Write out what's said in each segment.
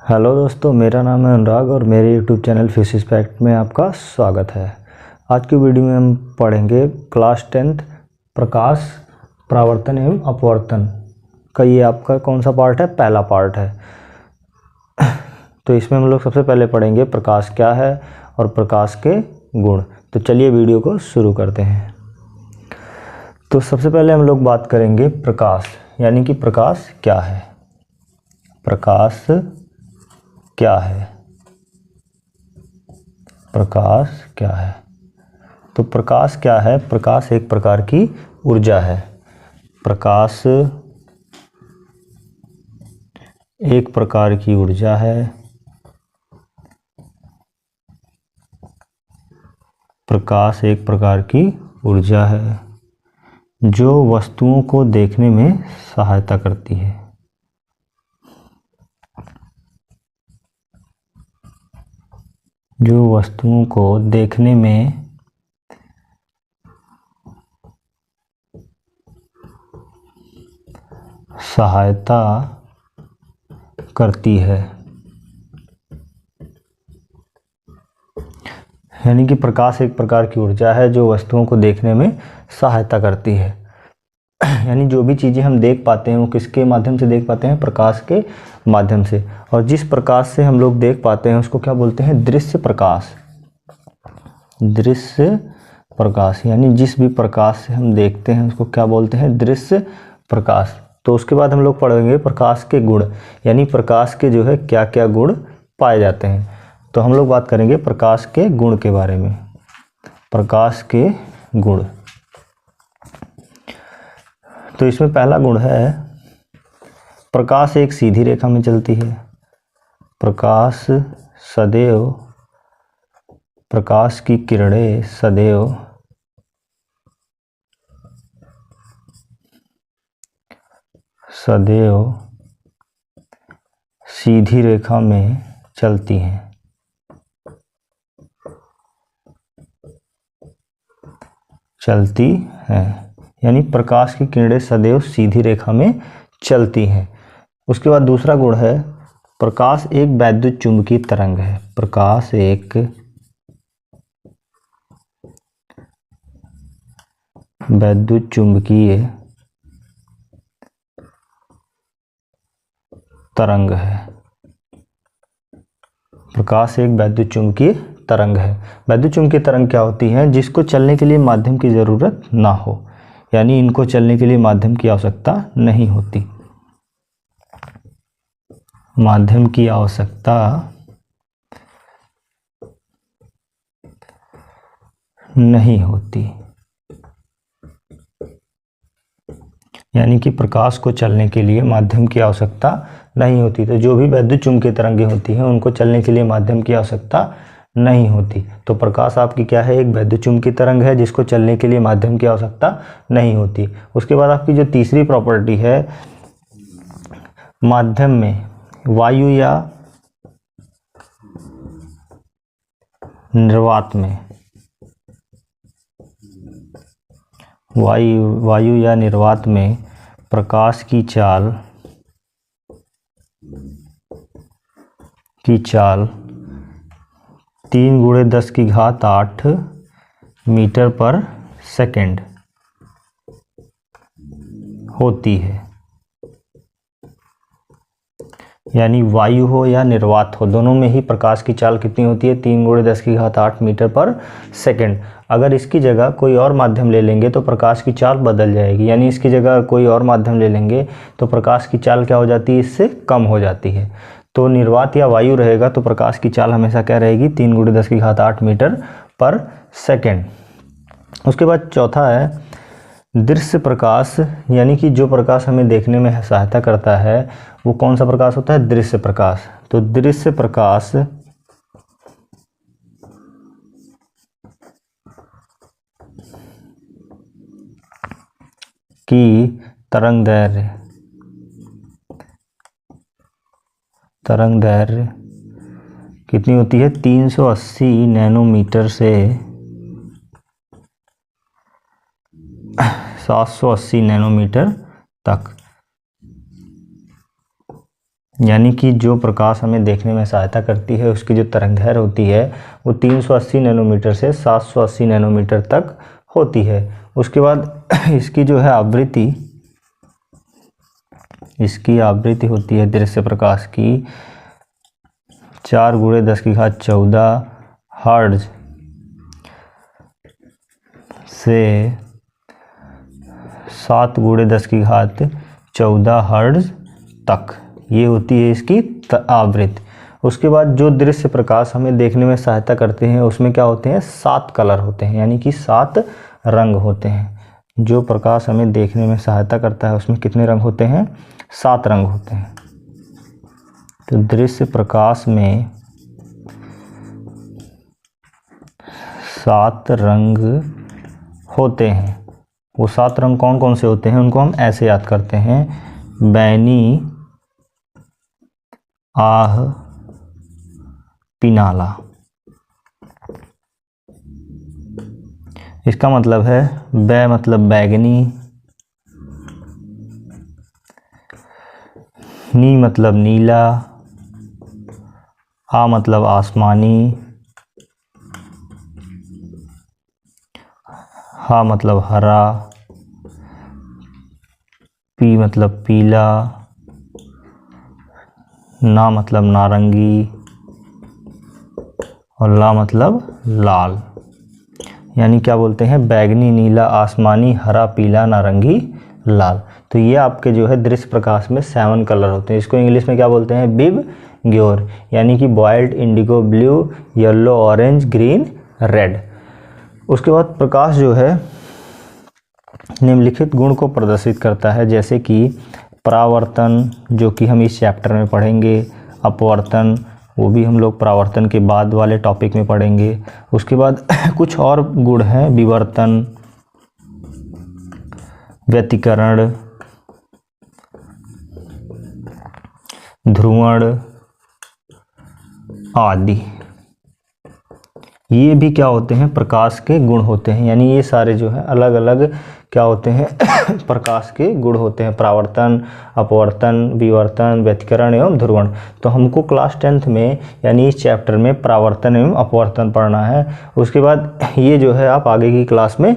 Hello दोस्तों, मेरा नाम है अनुराग और मेरे यूट्यूब चैनल फिजिक्स फैक्ट में आपका स्वागत है। आज की वीडियो में हम पढ़ेंगे क्लास 10th प्रकाश परावर्तन एवं अपवर्तन का। ये आपका कौन सा पार्ट है? पहला पार्ट है। तो इसमें हम लोग सबसे पहले पढ़ेंगे प्रकाश क्या है और प्रकाश के गुण। तो चलिए वीडियो को शुरू करते हैं। तो सबसे पहले हम लोग बात करेंगे प्रकाश, यानी कि प्रकाश क्या है। प्रकाश क्या है? प्रकाश क्या है? तो प्रकाश क्या है? प्रकाश एक प्रकार की ऊर्जा है। प्रकाश एक प्रकार की ऊर्जा है। प्रकाश एक प्रकार की ऊर्जा है जो वस्तुओं को देखने में सहायता करती है। जो वस्तुओं को देखने में सहायता करती है। यानी कि प्रकाश एक प्रकार की ऊर्जा है जो वस्तुओं को देखने में सहायता करती है। यानी जो भी चीज़ें हम देख पाते हैं वो किसके माध्यम से देख पाते हैं? प्रकाश के माध्यम से। और जिस प्रकाश से हम लोग देख पाते हैं उसको क्या बोलते हैं? दृश्य प्रकाश। दृश्य प्रकाश, यानी जिस भी प्रकाश से हम देखते हैं उसको क्या बोलते हैं? दृश्य प्रकाश। तो उसके बाद हम लोग पढ़ेंगे प्रकाश के गुण, यानी प्रकाश के जो है क्या क्या गुण पाए जाते हैं। तो हम लोग बात करेंगे प्रकाश के गुण के बारे में। प्रकाश के गुण, तो इसमें पहला गुण है प्रकाश एक सीधी रेखा में चलती है। प्रकाश सदैव, प्रकाश की किरणें सदैव सीधी रेखा में चलती हैं। यानी प्रकाश की किरणें सदैव सीधी रेखा में चलती हैं। उसके बाद दूसरा गुण है प्रकाश एक वैद्युत चुंबकीय तरंग है। प्रकाश एक वैद्युत चुंबकीय तरंग है। प्रकाश एक वैद्युत चुंबकीय तरंग है। वैद्युत चुंबकीय तरंग क्या होती है? जिसको चलने के लिए माध्यम की ज़रूरत ना हो, यानी इनको चलने के लिए माध्यम की आवश्यकता नहीं होती। माध्यम की आवश्यकता नहीं होती, यानी कि प्रकाश को चलने के लिए माध्यम की आवश्यकता नहीं होती। तो जो भी वैद्युत चुंबकीय तरंगें होती हैं उनको चलने के लिए माध्यम की आवश्यकता नहीं होती। तो प्रकाश आपकी क्या है? एक वैद्युत चुंबकीय तरंग है जिसको चलने के लिए माध्यम की आवश्यकता नहीं होती। उसके बाद आपकी जो तीसरी प्रॉपर्टी है, माध्यम में वायु या निर्वात में, वायु या निर्वात में प्रकाश की चाल 3 × 10⁸ मीटर पर सेकेंड होती है। यानी वायु हो या निर्वात हो, दोनों में ही प्रकाश की चाल कितनी होती है? 3 × 10⁸ मीटर पर सेकेंड। अगर इसकी जगह कोई और माध्यम ले लेंगे तो प्रकाश की चाल बदल जाएगी। यानी इसकी जगह कोई और माध्यम ले लेंगे तो प्रकाश की चाल क्या हो जाती है? इससे कम हो जाती है। तो निर्वात या वायु रहेगा तो प्रकाश की चाल हमेशा क्या रहेगी? 3 × 10⁸ मीटर पर सेकेंड। उसके बाद चौथा है दृश्य प्रकाश, यानी कि जो प्रकाश हमें देखने में सहायता करता है वो कौन सा प्रकाश होता है? दृश्य प्रकाश। तो दृश्य प्रकाश की तरंग दैर्घ्य कितनी होती है? 380 नैनोमीटर से 780 नैनोमीटर तक। यानी कि जो प्रकाश हमें देखने में सहायता करती है उसकी जो तरंगदैर्घ्य होती है वो 380 नैनोमीटर से 780 नैनोमीटर तक होती है। उसके बाद इसकी जो है आवृत्ति, इसकी आवृत्ति होती है दृश्य प्रकाश की 4×10⁻14 हर्ट्ज से 7×10⁻14 हर्ट्ज तक, ये होती है इसकी आवृत्ति। उसके बाद जो दृश्य प्रकाश हमें देखने में सहायता करते हैं उसमें क्या होते हैं, 7 कलर होते हैं, यानी कि 7 रंग होते हैं। जो प्रकाश हमें देखने में सहायता करता है उसमें कितने रंग होते हैं, 7 रंग होते हैं। तो दृश्य प्रकाश में 7 रंग होते हैं। वो 7 रंग कौन कौन से होते हैं उनको हम ऐसे याद करते हैं, बैनी, आह, पिनाला। इसका मतलब है बै मतलब बैगनी, नी मतलब नीला, आ मतलब आसमानी, हा मतलब हरा, पी मतलब पीला, ना मतलब नारंगी और ला मतलब लाल। यानी क्या बोलते हैं, बैगनी, नीला, आसमानी, हरा, पीला, नारंगी, लाल। तो ये आपके जो है दृश्य प्रकाश में 7 कलर होते हैं। इसको इंग्लिश में क्या बोलते हैं, बिब ग्योर, यानी कि white, Indigo, blue, yellow, orange, green, red. उसके बाद प्रकाश जो है निम्नलिखित गुण को प्रदर्शित करता है, जैसे कि परावर्तन, जो कि हम इस चैप्टर में पढ़ेंगे, अपवर्तन, वो भी हम लोग परावर्तन के बाद वाले टॉपिक में पढ़ेंगे। उसके बाद कुछ और गुण हैं, विवर्तन, व्यतिकरण, ध्रुवण आदि। ये भी क्या होते हैं, प्रकाश के गुण होते हैं। यानी ये सारे जो है अलग अलग क्या होते हैं प्रकाश के गुण होते हैं, परावर्तन, अपवर्तन, विवर्तन, व्यतिकरण एवं ध्रुवण। तो हमको क्लास 10th में यानी इस चैप्टर में परावर्तन एवं अपवर्तन पढ़ना है। उसके बाद ये जो है आप आगे की क्लास में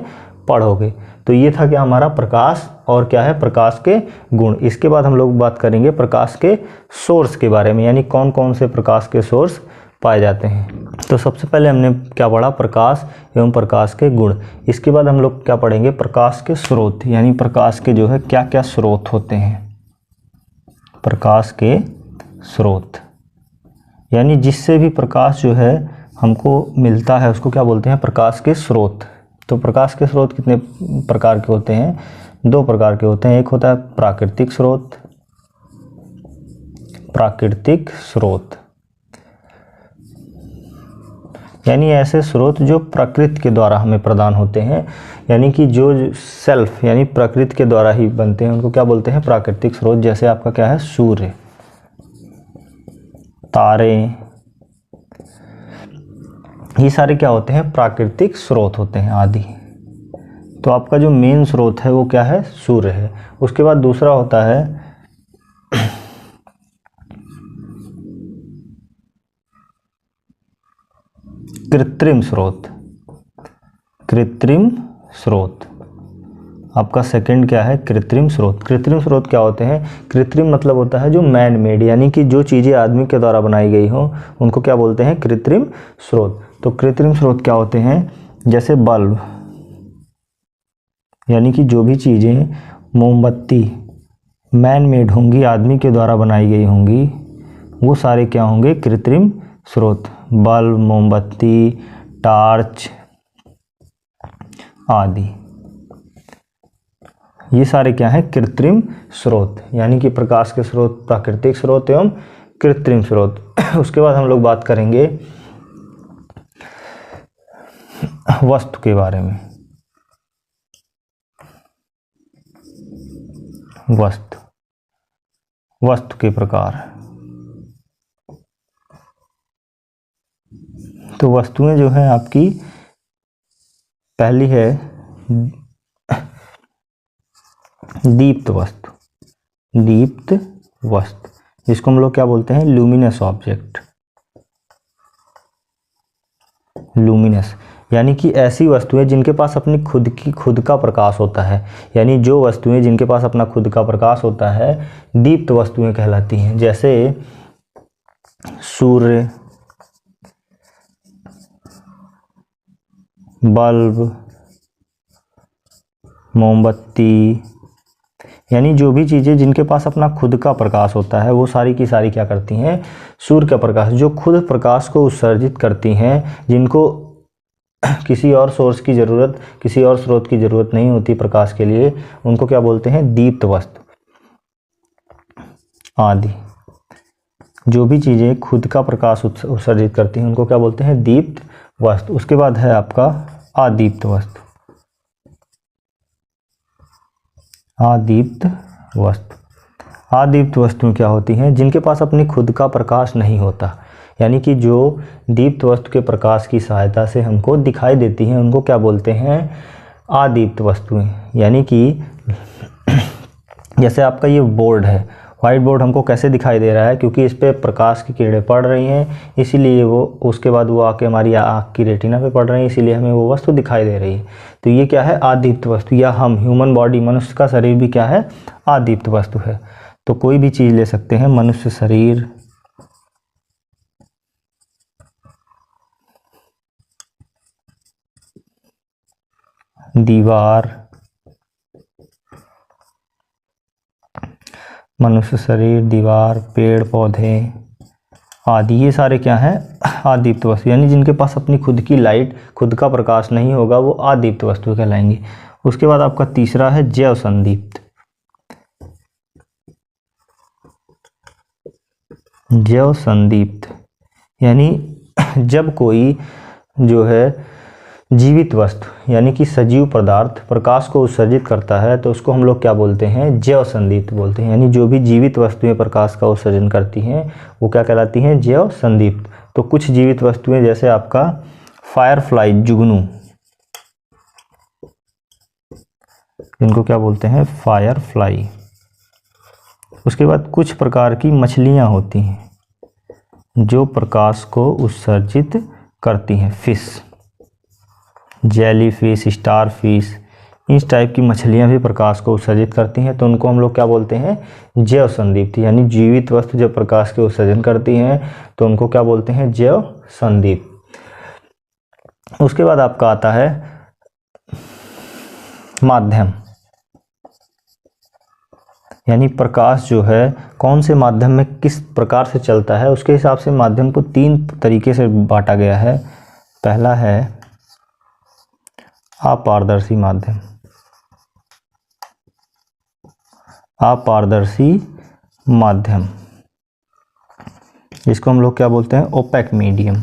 पढ़ोगे। तो ये था क्या हमारा प्रकाश और क्या है प्रकाश के गुण। इसके बाद हम लोग बात करेंगे प्रकाश के सोर्स के बारे में, यानी कौन कौन से प्रकाश के सोर्स पाए जाते हैं। तो सबसे पहले हमने क्या पढ़ा, प्रकाश एवं प्रकाश के गुण। इसके बाद हम लोग क्या पढ़ेंगे, प्रकाश के स्रोत, यानी प्रकाश के जो है क्या क्या स्रोत होते हैं। प्रकाश के स्रोत यानी जिससे भी प्रकाश जो है हमको मिलता है उसको क्या बोलते हैं, प्रकाश के स्रोत। तो प्रकाश के स्रोत कितने प्रकार के होते हैं, 2 प्रकार के होते हैं। एक होता है प्राकृतिक स्रोत, प्राकृतिक स्रोत यानी ऐसे स्रोत जो प्रकृति के द्वारा हमें प्रदान होते हैं, यानी कि जो सेल्फ यानी प्रकृति के द्वारा ही बनते हैं, उनको क्या बोलते हैं, प्राकृतिक स्रोत। जैसे आपका क्या है, सूर्य, तारे, ये सारे क्या होते हैं, प्राकृतिक स्रोत होते हैं आदि। तो आपका जो मेन स्रोत है वो क्या है, सूर्य है। उसके बाद दूसरा होता है कृत्रिम स्रोत। कृत्रिम स्रोत आपका सेकंड क्या है, कृत्रिम स्रोत। कृत्रिम स्रोत क्या होते हैं, कृत्रिम मतलब होता है जो मैन मेड, यानी कि जो चीज़ें आदमी के द्वारा बनाई गई हो उनको क्या बोलते हैं, कृत्रिम स्रोत। तो कृत्रिम स्रोत क्या होते हैं, जैसे बल्ब, यानी कि जो भी चीज़ें मोमबत्ती मैन मेड होंगी, आदमी के द्वारा बनाई गई होंगी, वो सारे क्या होंगे, कृत्रिम स्रोत। बल्ब, मोमबत्ती, टार्च आदि, ये सारे क्या हैं, कृत्रिम स्रोत। यानी कि प्रकाश के स्रोत प्राकृतिक स्रोत एवं कृत्रिम स्रोत। उसके बाद हम लोग बात करेंगे वस्तु के बारे में। वस्तु के प्रकार। तो वस्तुएं जो है आपकी, पहली है दीप्त वस्तु। दीप्त वस्तु जिसको हम लोग क्या बोलते हैं, लुमिनस ऑब्जेक्ट। लुमिनस यानी कि ऐसी वस्तुएं जिनके पास अपनी खुद का प्रकाश होता है, यानी जो वस्तुएं जिनके पास अपना खुद का प्रकाश होता है दीप्त वस्तुएं कहलाती हैं। जैसे सूर्य, बल्ब, मोमबत्ती, यानी जो भी चीज़ें जिनके पास अपना खुद का प्रकाश होता है वो सारी की सारी क्या करती हैं, सूर्य का प्रकाश, जो खुद प्रकाश को उत्सर्जित करती हैं, जिनको किसी और सोर्स की ज़रूरत, किसी और स्रोत की ज़रूरत नहीं होती प्रकाश के लिए, उनको क्या बोलते हैं, दीप्त वस्तु आदि। जो भी चीज़ें खुद का प्रकाश उत्सर्जित करती हैं उनको क्या बोलते हैं, दीप्त वस्तु। उसके बाद है आपका अदीप्त वस्तु। अदीप्त वस्तु, अदीप्त वस्तुएं क्या होती हैं, जिनके पास अपनी खुद का प्रकाश नहीं होता, यानी कि जो दीप्त वस्तु के प्रकाश की सहायता से हमको दिखाई देती हैं उनको क्या बोलते हैं, अदीप्त वस्तुएं। यानी कि जैसे आपका ये बोर्ड है, व्हाइट बोर्ड हमको कैसे दिखाई दे रहा है, क्योंकि इस पर प्रकाश की किरणें पड़ रही हैं, इसीलिए वो उसके बाद वो आके हमारी आँख की रेटिना पे पड़ रही है, इसीलिए हमें वो वस्तु दिखाई दे रही है। तो ये क्या है, अदीप्त वस्तु। या हम ह्यूमन बॉडी, मनुष्य का शरीर भी क्या है, अदीप्त वस्तु है। तो कोई भी चीज़ ले सकते हैं, मनुष्य शरीर, दीवार, मनुष्य शरीर, दीवार, पेड़ पौधे आदि, ये सारे क्या हैं, अदीप्त वस्तु, यानी जिनके पास अपनी खुद की लाइट, खुद का प्रकाश नहीं होगा वो अदीप्त वस्तु कहलाएंगी। उसके बाद आपका तीसरा है जैव संदीप्त। जैव संदीप्त यानी जब कोई जो है जीवित वस्तु यानी कि सजीव पदार्थ प्रकाश को उत्सर्जित करता है तो उसको हम लोग क्या बोलते हैं, जैव संदीप्त बोलते हैं। यानी जो भी जीवित वस्तुएं प्रकाश का उत्सर्जन करती हैं वो क्या कहलाती हैं, जैव संदीप्त। तो कुछ जीवित वस्तुएं जैसे आपका फायरफ्लाई, जुगनू, इनको क्या बोलते हैं, फायरफ्लाई। उसके बाद कुछ प्रकार की मछलियां होती हैं जो प्रकाश को उत्सर्जित करती हैं, fish, jelly fish, star fish, इस टाइप की मछलियां भी प्रकाश को उत्सर्जित करती हैं, तो उनको हम लोग क्या बोलते हैं, जैव संदीप्त। यानी जीवित वस्तु जब प्रकाश के उत्सर्जन करती हैं तो उनको क्या बोलते हैं, जैव संदीप्त। उसके बाद आपका आता है माध्यम, यानी प्रकाश जो है कौन से माध्यम में किस प्रकार से चलता है, उसके हिसाब से माध्यम को 3 तरीके से बांटा गया है। पहला है अपारदर्शी माध्यम, अपारदर्शी माध्यम, इसको हम लोग क्या बोलते हैं, ओपेक मीडियम,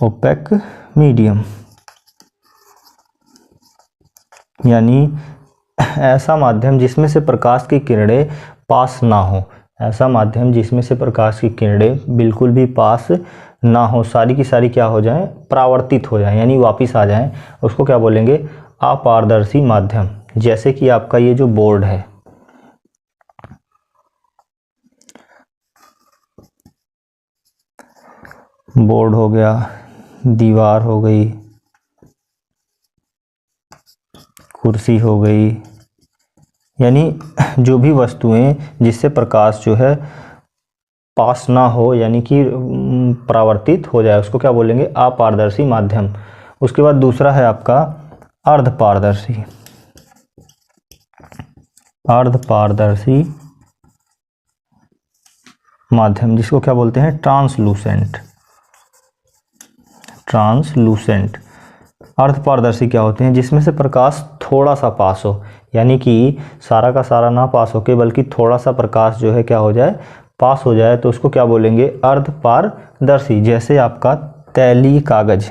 ओपेक मीडियम। यानी ऐसा माध्यम जिसमें से प्रकाश की किरणें पास ना हो, ऐसा माध्यम जिसमें से प्रकाश की किरणें बिल्कुल भी पास ना हो, सारी की सारी क्या हो जाएं, परावर्तित हो जाएं, यानी वापस आ जाएं, उसको क्या बोलेंगे, अपारदर्शी माध्यम। जैसे कि आपका ये जो बोर्ड है, बोर्ड हो गया, दीवार हो गई, कुर्सी हो गई, यानी जो भी वस्तुएं जिससे प्रकाश जो है पास ना हो यानी कि परावर्तित हो जाए, उसको क्या बोलेंगे, अपारदर्शी माध्यम। उसके बाद दूसरा है आपका अर्धपारदर्शी, अर्धपारदर्शी माध्यम, जिसको क्या बोलते हैं, ट्रांसलूसेंट, ट्रांसलूसेंट। अर्धपारदर्शी क्या होते हैं, जिसमें से प्रकाश थोड़ा सा पास हो, यानी कि सारा का सारा ना पास होके बल्कि थोड़ा सा प्रकाश जो है क्या हो जाए, पास हो जाए, तो उसको क्या बोलेंगे, अर्धपारदर्शी। जैसे आपका तैलीय कागज,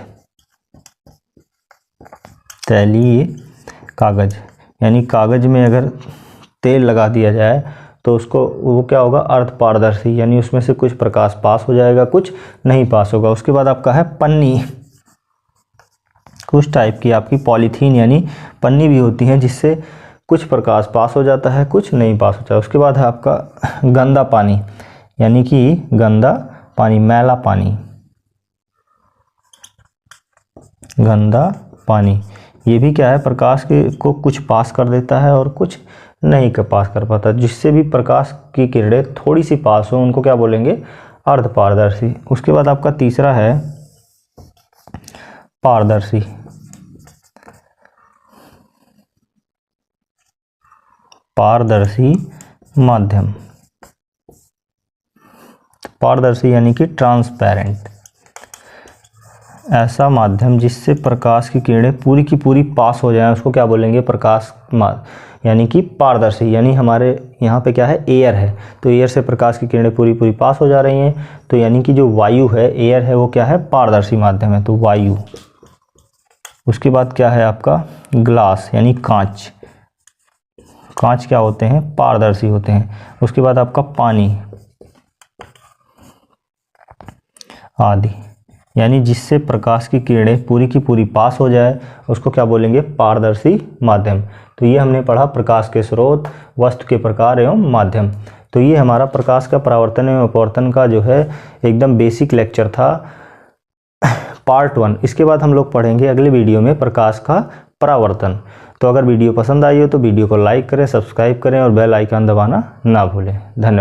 तैलीय कागज यानी कागज में अगर तेल लगा दिया जाए तो उसको वो क्या होगा, अर्धपारदर्शी, यानी उसमें से कुछ प्रकाश पास हो जाएगा, कुछ नहीं पास होगा। उसके बाद आपका है पन्नी, कुछ टाइप की आपकी पॉलीथीन यानी पन्नी भी होती है जिससे कुछ प्रकाश पास हो जाता है, कुछ नहीं पास होता है। उसके बाद है आपका गंदा पानी, यानी कि गंदा पानी, मैला पानी, गंदा पानी। ये भी क्या है, प्रकाश को कुछ पास कर देता है और कुछ नहीं पास कर पाता। जिससे भी प्रकाश की किरणें थोड़ी सी पास हो उनको क्या बोलेंगे, अर्ध पारदर्शी। उसके बाद आपका तीसरा है पारदर्शी। पारदर्शी माध्यम, पारदर्शी यानी कि ट्रांसपेरेंट, ऐसा माध्यम जिससे प्रकाश की किरणें पूरी की पूरी पास हो जाएं उसको क्या बोलेंगे, प्रकाश यानी कि पारदर्शी। यानी हमारे यहाँ पे क्या है, एयर है, तो एयर से प्रकाश की किरणें पूरी पूरी पास हो जा रही हैं, तो यानी कि जो वायु है, एयर है, वो क्या है, पारदर्शी माध्यम है, तो वायु। उसके बाद क्या है आपका ग्लास, यानी कांच। कांच क्या होते हैं, पारदर्शी होते हैं। उसके बाद आपका पानी आदि, यानी जिससे प्रकाश की किरणें पूरी की पूरी पास हो जाए उसको क्या बोलेंगे, पारदर्शी माध्यम। तो ये हमने पढ़ा प्रकाश के स्रोत, वस्तु के प्रकार एवं माध्यम। तो ये हमारा प्रकाश का परावर्तन एवं अपवर्तन का जो है एकदम बेसिक लेक्चर था, पार्ट 1। इसके बाद हम लोग पढ़ेंगे अगले वीडियो में प्रकाश का परावर्तन। तो अगर वीडियो पसंद आई हो तो वीडियो को लाइक करें, सब्सक्राइब करें और बेल आइकन दबाना ना भूलें। धन्यवाद।